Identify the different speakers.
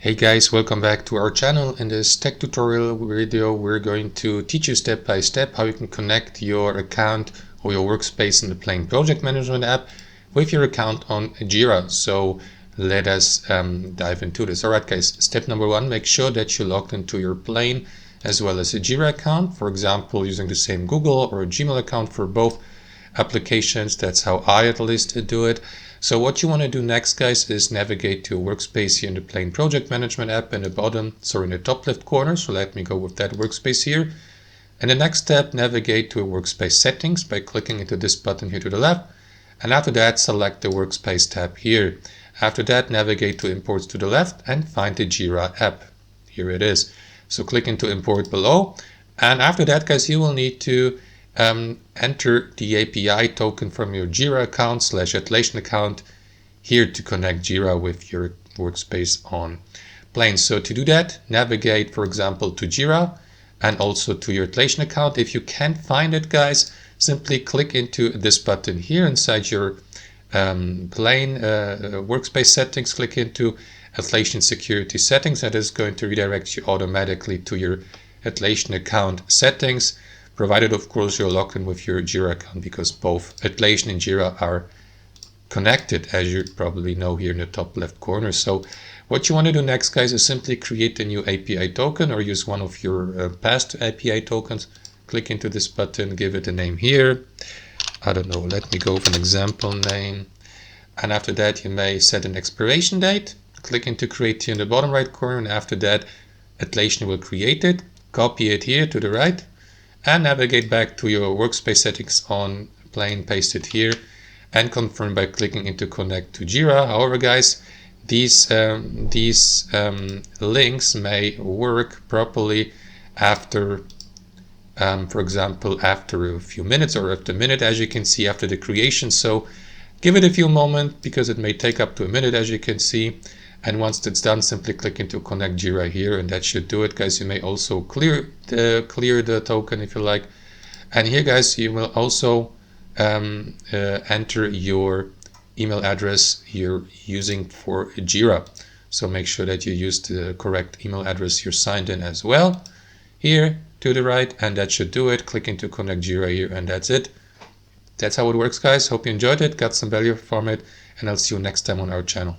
Speaker 1: Hey guys, welcome back to our channel. In this tech tutorial video, we're going to teach you step by step how you can connect your account or your workspace in the Plain project management app with your account on Jira. So let us dive into this. Alright guys, step number one, make sure that you logged into your Plain as well as a Jira account. For example, using the same Google or Gmail account for both applications. That's how I at least do it. So what you want to do next, guys, is navigate to a workspace here in the Plain project management app in the bottom, so in the top left corner. So let me go with that workspace here. And the next step, navigate to a workspace settings by clicking into this button here to the left. And after that, select the workspace tab here. After that, navigate to imports to the left and find the Jira app. Here it is. So click into import below. And after that, guys, you will need to enter the API token from your Jira account / Atlassian account here to connect Jira with your workspace on Plain. So to do that, navigate, for example, to Jira and also to your Atlassian account. If you can't find it, guys, simply click into this button here inside your Plain workspace settings. Click into Atlassian security settings. That is going to redirect you automatically to your Atlassian account settings, provided of course you're logged in with your Jira account, because both Atlassian and Jira are connected, as you probably know here in the top left corner. So what you want to do next, guys, is simply create a new API token or use one of your past API tokens. Click into this button, give it a name here. I don't know, let me go with an example name. And after that, you may set an expiration date. Click into create here in the bottom right corner, and after that, Atlassian will create it. Copy it here to the right and navigate back to your workspace settings on Plain, paste it here and confirm by clicking into connect to Jira. However, guys, these links may work properly after, for example, after a few minutes or after a minute, as you can see after the creation. So give it a few moments, because it may take up to a minute, as you can see. And once that's done, simply click into connect Jira here, and that should do it, guys. You may also clear the token if you like. And here, guys, you will also enter your email address you're using for Jira. So make sure that you use the correct email address you're signed in as well here to the right, and that should do it. Click into connect Jira here, and that's it. That's how it works, guys. Hope you enjoyed it, got some value from it, and I'll see you next time on our channel.